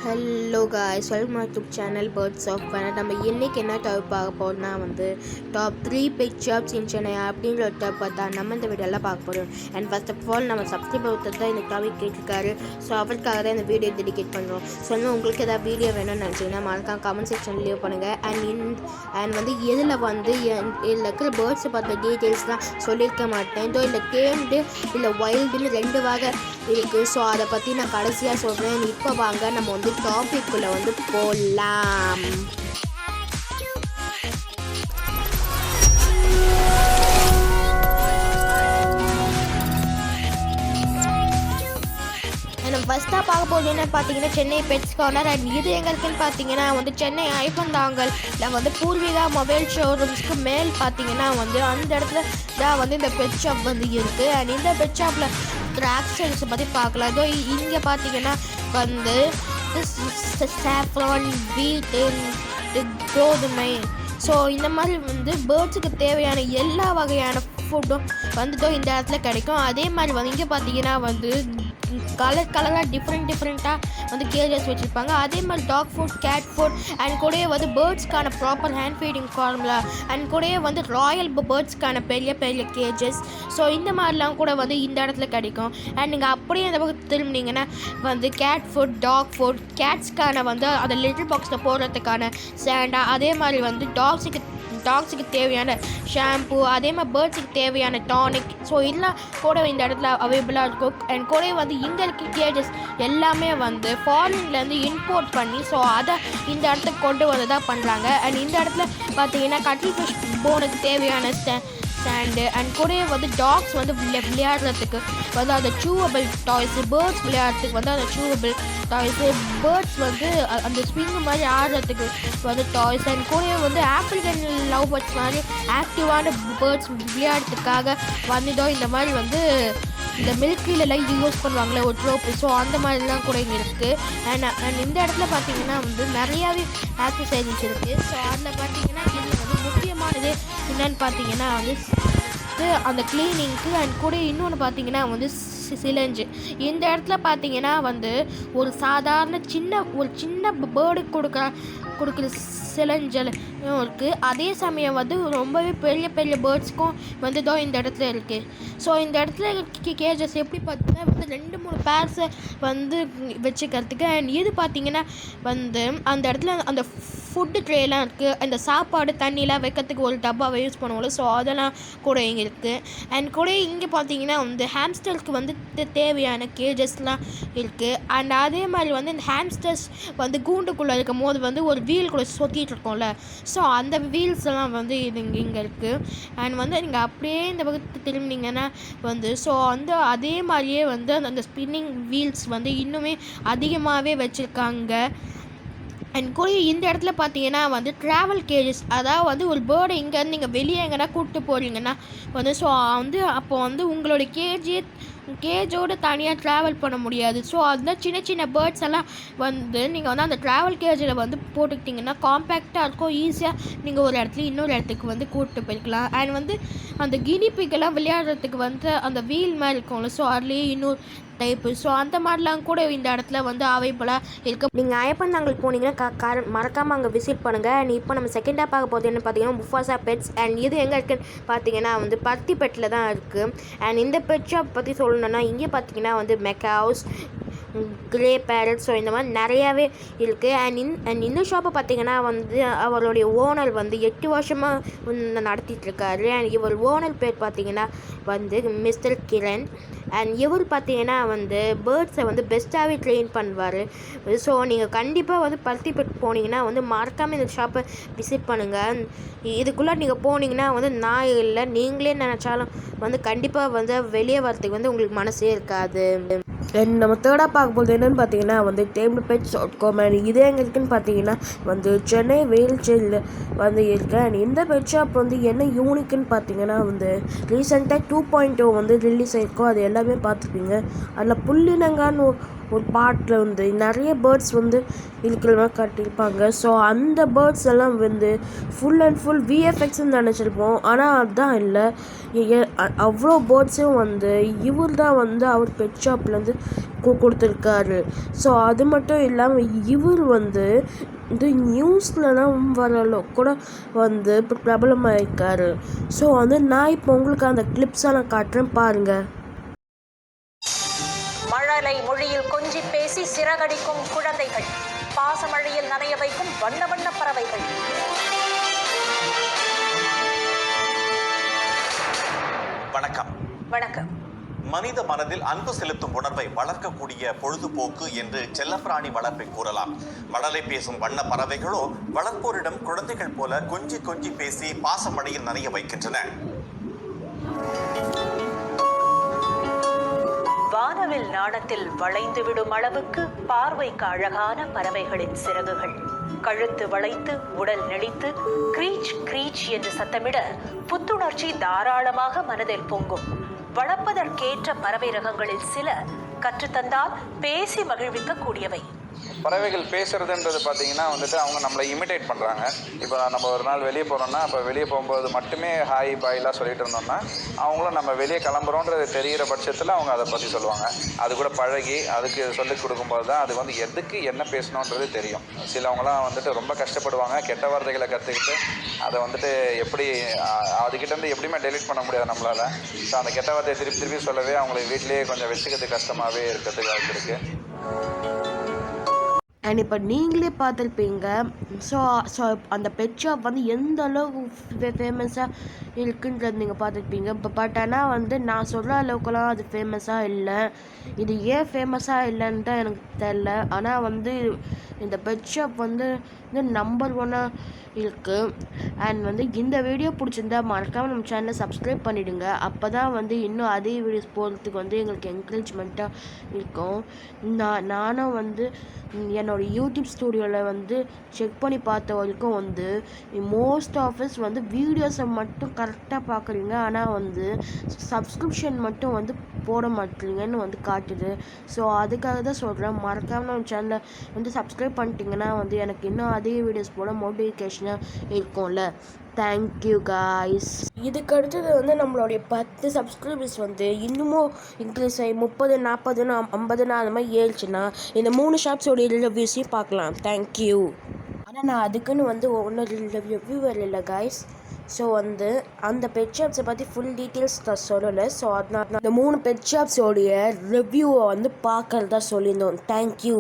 Hello guys, welcome to channel Birds of Bennett. நம்ம இன்றைக்கி என்ன டாப் பார்க்க போகிறோம்னா top 3 pet shops in Chennai அப்படின்ற ஒரு டாப் பார்த்தா நம்ம இந்த வீடியோலாம் பார்க்க போகிறோம். அண்ட் ஃபர்ஸ்ட் ஆஃப் ஆல் நம்ம சப்ஸ்கிரைபர் ஒருத்தர் தான் இந்த டாபிக் கேட்டிருக்காரு. ஸோ அவருக்காக தான் இந்த வீடியோ டெடிகேட் பண்ணுறோம். ஸோ உங்களுக்கு ஏதாவது வீடியோ வேணும்னு நினச்சிங்கன்னா மறக்காம கமெண்ட் செக்ஷன் லீவ் பண்ணுங்கள். அண்ட் இதில் இதில் இருக்கிற பேர்ட்ஸை பார்த்த டீட்டெயில்ஸ்லாம் சொல்லியிருக்க மாட்டேன். இதோ இல்லை டேம்டு இல்லை வைல்டுன்னு 2 வகை இருக்குது. ஸோ அதை பற்றி நான் கடைசியாக சொல்கிறேன். இப்போ வாங்க நம்ம டாபிக்குள்ளே போடலாம். ஃபஸ்ட்டாக பார்க்க போகிறது என்ன பார்த்தீங்கன்னா சென்னை பெட்ஸ் கார்னர். அண்ட் இது எங்கே இருக்குன்னு பார்த்தீங்கன்னா சென்னை ஐப்பந்தாங்கல்ல பூர்வீகா மொபைல் ஷோரூம்ஸ்க்கு மேல் பார்த்தீங்கன்னா அந்த இடத்துல தான் இந்த பெட் ஷாப் இருக்குது. அண்ட் இந்த பெட் ஷாப்பில் ஆக்சரிஸை பற்றி பார்க்கலாம். இதோ இங்கே பார்த்தீங்கன்னா சாஃப்ரான், வீட், கோதுமை, ஸோ இந்த மாதிரி பேர்ட்ஸுக்கு தேவையான எல்லா வகையான ஃபுட்டும் இந்த இடத்துல கிடைக்கும். அதே மாதிரி இங்கே பார்த்தீங்கன்னா கலராக டிஃப்ரெண்ட்டாக கேஜஸ் வச்சுருப்பாங்க. அதே மாதிரி dog food, cat food and கூடயே பேர்ட்ஸ்க்கான proper hand feeding formula and கூடயே ராயல் பேர்ட்ஸ்க்கான பெரிய பெரிய கேஜஸ். ஸோ இந்த மாதிரிலாம் கூட இந்த இடத்துல கிடைக்கும். அண்ட் நீங்கள் அப்படியே அந்த பக்கம் திரும்பினீங்கன்னா கேட் ஃபுட், டாக் ஃபுட், கேட்ஸ்க்கான அந்த லிட்டில் பாக்ஸில் போடுறதுக்கான சேண்டா, அதே மாதிரி டாக்ஸுக்கு தேவையான ஷாம்பு, அதே மாதிரி பேர்ட்ஸுக்கு தேவையான டானிக், ஸோ இதெல்லாம் கூட இந்த இடத்துல அவைலபிளாக இருக்கும். அண்ட் கூட இங்கே இருக்க கேஜஸ் எல்லாமே ஃபாரின்லேருந்து இம்போர்ட் பண்ணி ஸோ அதை இந்த இடத்துக்கு கொண்டு வந்து தான் பண்ணுறாங்க. அண்ட் இந்த இடத்துல பார்த்தீங்கன்னா கட்டில் ஃபிஷ் போனுக்கு தேவையான ஸ்டாண்டு அண்ட் கூட டாக்ஸ் விளையாடுறதுக்கு அந்த சூவபிள் டாய்ஸு, பேர்ட்ஸ் விளையாடுறதுக்கு அந்த சூவபிள் டாய்ஸு, பேர்ட்ஸ் அந்த ஸ்விங் மாதிரி ஆடுறதுக்கு டாய்ஸ் அண்ட் கூட ஆப்ரிக்கன் லவ் பேர்ட்ஸ் மாதிரி ஆக்டிவான பேர்ட்ஸ் விளையாடுறதுக்காக இந்த மாதிரி இந்த மில்க்வீலெல்லாம் இது யூஸ் பண்ணுவாங்களே ஒரு ட்ரோப்பு, ஸோ அந்த மாதிரிலாம் கூட இங்கே இருக்குது. அண்ட் இந்த இடத்துல பார்த்தீங்கன்னா நிறையாவே ஆக்சசரிஸ் இருக்குது. ஸோ அதில் பார்த்தீங்கன்னா இதில் முக்கியமானது என்னென்னு பார்த்தீங்கன்னா அந்த கிளீனிங்க்கு அண்ட் கூட இன்னொன்று பார்த்தீங்கன்னா சிலஞ்சு. இந்த இடத்துல பார்த்தீங்கன்னா ஒரு சாதாரண சின்ன பேர்டுக்கு கொடுக்குற சிலஞ்சல் இருக்குது. அதே சமயம் ரொம்பவே பெரிய பெரிய பேர்ட்ஸ்க்கும் இந்த இடத்துல இருக்குது. ஸோ இந்த இடத்துல கேஜஸ் எப்படி பார்த்தீங்கன்னா 2-3 பேர்ஸை வச்சுக்கிறதுக்கு. அண்ட் இது பார்த்தீங்கன்னா அந்த இடத்துல அந்த ஃபுட்டு ட்ரேலாம் இருக்குது. அந்த சாப்பாடு தண்ணிலாம் வைக்கிறதுக்கு ஒரு டப்பாவை யூஸ் பண்ணுவோம்ல, ஸோ அதெல்லாம் கூட இங்கே இருக்குது. அண்ட் கூட இங்கே பார்த்தீங்கன்னா ஹாம்ஸ்டர்ஸ்க்கு தேவையான கேஜஸ்லாம் இருக்குது. அண்ட் அதே மாதிரி இந்த ஹாம்ஸ்டர்ஸ் கூண்டுக்குள்ளே இருக்கும் போது ஒரு வீல் கூட சொத்திட்டு இருக்கோம்ல, ஸோ அந்த வீல்ஸ் எல்லாம் இது இங்கே இருக்குது. அண்ட் நீங்கள் அப்படியே இந்த பக்கத்து திரும்பினீங்கன்னா ஸோ அதே மாதிரியே அந்த ஸ்பின்னிங் வீல்ஸ் இன்னுமே அதிகமாகவே வச்சுருக்காங்க. அண்ட் கூட இந்த இடத்துல பார்த்தீங்கன்னா ட்ராவல் கேஜஸ், அதாவது ஒரு பேர்டை இங்கேருந்து நீங்கள் வெளியே எங்கன்னா கூப்பிட்டு போகிறீங்கன்னா ஸோ அப்போ உங்களோட கேஜோடு தனியாக ட்ராவல் பண்ண முடியாது. ஸோ அதுதான் சின்ன சின்ன பேர்ட்ஸ் எல்லாம் நீங்கள் அந்த ட்ராவல் கேஜில் போட்டுக்கிட்டிங்கன்னா காம்பேக்டாக இருக்கும். ஈஸியாக நீங்கள் ஒரு இடத்துல இன்னொரு இடத்துக்கு கூப்பிட்டு போய்க்கலாம். அண்ட் அந்த கினிப்பிக்கெல்லாம் விளையாடுறதுக்கு அந்த வீல் மாதிரி இருக்கும்ல, ஸோ அதுலேயே இன்னொரு டைப்பு, ஸோ அந்த மாதிரிலாம் கூட இந்த இடத்துல அவைலபிளாக இருக்குது. நீங்கள் ஐப்பந்தாங்கல் போனீங்கன்னா மறக்காமல் அங்கே விசிட் பண்ணுங்கள். அண்ட் இப்போ நம்ம செகண்டாக பார்க்க போகிறது என்ன பார்த்தீங்கன்னா முஃபாசா பெட்ஸ். அண்ட் இது எங்கே இருக்குன்னு பார்த்தீங்கன்னா பருத்திப்பேட்டில் தான் இருக்குது. அண்ட் இந்த பெட் ஷாப் பற்றி சொல்லணுன்னா இங்கே பார்த்தீங்கன்னா மெக்காவுஸ், கிரே பேரட், ஸோ இந்த மாதிரி நிறையாவே இருக்குது. அண்ட் இந்த ஷாப்பை பார்த்தீங்கன்னா அவருடைய ஓனர் 8 வருஷமாக நடத்திட்டுருக்காரு. அண்ட் இவர் ஓனர் பேர் பார்த்தீங்கன்னா மிஸ்டர் கிரண். அண்ட் இவர் பார்த்தீங்கன்னா பேர்ட்ஸை பெஸ்ட்டாகவே ட்ரெயின் பண்ணுவார். ஸோ நீங்கள் கண்டிப்பாக பருத்திப்பேட் போனீங்கன்னா மறக்காமல் இந்த ஷாப்பை விசிட் பண்ணுங்கள். இதுக்குள்ளே நீங்கள் போனீங்கன்னா நான் இல்லை, நீங்களே நினச்சாலும் கண்டிப்பாக வெளியே வரத்துக்கு உங்களுக்கு மனசே இருக்காது. அண்ட் நம்ம தேர்டாக பார்க்க போகிறது என்னென்னு பார்த்தீங்கன்னா tablepets.com. அண்ட் இது எங்கே இருக்குன்னு பார்த்தீங்கன்னா சென்னை வேல்ச்சேரியில் இருக்குது. அண்ட் இந்த பெட் ஷாப் என்ன யூனிக்குன்னு பார்த்தீங்கன்னா ரீசெண்டாக 2.0 ரிலீஸ் ஆகிருக்கோம். அது எல்லாமே பார்த்துருப்பீங்க. அதில் புள்ளினங்கான்னு ஒரு பாட்டில் வந்து நிறைய பேர்ட்ஸ் வந்து இருக்கிற மாதிரி காட்டியிருப்பாங்க. ஸோ அந்த பேர்ட்ஸ் எல்லாம் வந்து ஃபுல் அண்ட் ஃபுல் விஎஃப்எக்ஸ்ன்னு நினச்சிருப்போம். ஆனால் அதுதான் இல்லை, அவ்வளோ பேர்ட்ஸும் வந்து இவர் தான் வந்து அவர் பெட் ஷாப்லேருந்து கொடுத்துருக்காரு. ஸோ அது மட்டும் இல்லாமல் இவர் வந்து இது நியூஸ்லலாம் வர கூட வந்து இப்போ பிரபலமாக இருக்காரு. ஸோ வந்து நான் இப்போ உங்களுக்கு அந்த கிளிப்ஸாக நான் காட்டுறேன், பாருங்கள். மழலை மொழியில் கொஞ்சி பேசி சிறகடிக்கும் குழந்தைகள், பாசமழையில் நனைய வைக்கும் வண்ண வண்ண பறவைகள். வணக்கம். வணக்கம். மனித மனதில் அன்பு செலுத்தும் உணர்வை வளர்க்கக்கூடிய பொழுதுபோக்கு என்று செல்லப்பிராணி வளர்ப்பை கூறலாம். மழலை பேசும் வண்ண பறவைகளோ வளர்ப்போரிடம் குழந்தைகள் போல கொஞ்சி கொஞ்சி பேசி பாசமழையில் நனைய வைக்கின்றன. வானவில் நாணத்தில் வளைந்து விடும் அளவுக்கு பார்வைக்கு அழகான பறவைகளின் சிறகுகள். கழுத்து வளைத்து உடல் நெளித்து கிரீச் கிரீச் என்று சத்தமிட புத்துணர்ச்சி தாராளமாக மனதில் பொங்கும். வளர்ப்பதற்கேற்ற பறவை ரகங்களில் சில கற்றுத்தந்தால் பேசி மகிழ்விக்க கூடியவை. பறவைகள் பேசுறதுன்றது பார்த்தீங்கன்னா வந்துட்டு அவங்க நம்மளை இமிடேட் பண்ணுறாங்க. இப்போ நம்ம ஒரு நாள் வெளியே போகிறோம்னா, அப்போ வெளியே போகும்போது மட்டுமே ஹாய் பாய்லாம் சொல்லிட்டு இருந்தோம்னா, அவங்களும் நம்ம வெளியே கிளம்புறோன்றது தெரிகிற பட்சத்தில் அவங்க அதை பற்றி சொல்லுவாங்க. அது கூட பழகி அதுக்கு சொல்லிக் கொடுக்கும்போது தான் அது வந்து எதுக்கு என்ன பேசணுன்றது தெரியும். சிலவங்களாம் வந்துட்டு ரொம்ப கஷ்டப்படுவாங்க, கெட்ட வார்த்தைகளை கற்றுக்கிட்டு அதை வந்துட்டு எப்படி அதுக்கிட்டேருந்து எப்படியுமே டெலிட் பண்ண முடியாது நம்மளால். ஸோ அந்த கெட்ட வார்த்தையை திருப்பி திருப்பி சொல்லவே அவங்களை வீட்டிலேயே கொஞ்சம் வச்சுக்கிறது கஷ்டமாகவே இருக்கிறதுக்கு வாய்ப்பு இருக்குது. அண்ட் இப்போ நீங்களே பார்த்துருப்பீங்க. ஸோ அந்த பெட் ஷாப் வந்து எந்த அளவுக்கு ஃபேமஸாக இருக்குன்றது நீங்கள் பார்த்துருப்பீங்க. இப்போ பட் ஆனால் வந்து நான் சொல்கிற அளவுக்குலாம் அது ஃபேமஸாக இல்லை. இது ஏன் ஃபேமஸாக இல்லைன்னு தான் எனக்கு தெரில. ஆனால் வந்து இந்த பெட் ஷாப் வந்து நம்பர் 1 இருக்குது. அண்ட் வந்து இந்த வீடியோ பிடிச்சிருந்தா மறக்காமல் நம்ம சேனலை சப்ஸ்கிரைப் பண்ணிவிடுங்க. அப்போ தான் வந்து இன்னும் அதே வீடியோஸ் போகிறதுக்கு வந்து எங்களுக்கு என்கரேஜ்மெண்ட்டாக இருக்கும். நானும் வந்து என்னோடய யூடியூப் ஸ்டூடியோவில் வந்து செக் பண்ணி பார்த்த வரைக்கும் வந்து மோஸ்ட் ஆஃபீஸ் வந்து வீடியோஸை மட்டும் கரெக்டாக பார்க்குறீங்க, ஆனால் வந்து சப்ஸ்கிரிப்ஷன் மட்டும் வந்து போட மாட்டீங்கன்னு வந்து காட்டுது. ஸோ அதுக்காக தான் சொல்கிறேன், மறக்காமல் நம்ம சேனலை வந்து சப்ஸ்கிரைப் பண்ணிட்டீங்கன்னா வந்து எனக்கு இன்னும் அதே வீடியோஸ் போட மோட்டிவேஷனாக இருக்கும்ல. Thank you guys. இதுக்கு அடுத்தது வந்து நம்மளுடைய 10 சப்ஸ்கிரைபர்ஸ் வந்து இன்னமும் இன்க்ரீஸ் ஆகி 30, 40, 50 அந்த மாதிரி ஏறிச்சுன்னா இந்த 3 ஷாப்ஸோடைய ரிவ்யூஸையும் பார்க்கலாம். தேங்க்யூ. ஆனால் நான் அதுக்குன்னு வந்து ஒன்றும் ரிவ்யூவர் இல்லை காய்ஸ். ஸோ வந்து அந்த பெட் ஷாப்ஸை பற்றி ஃபுல் டீட்டெயில்ஸ் நான் சொல்லலை. ஸோ அதனால் இந்த 3 பெட் ஷாப்ஸோடைய ரிவ்யூவை வந்து பார்க்கறதா சொல்லியிருந்தோம். தேங்க்யூ.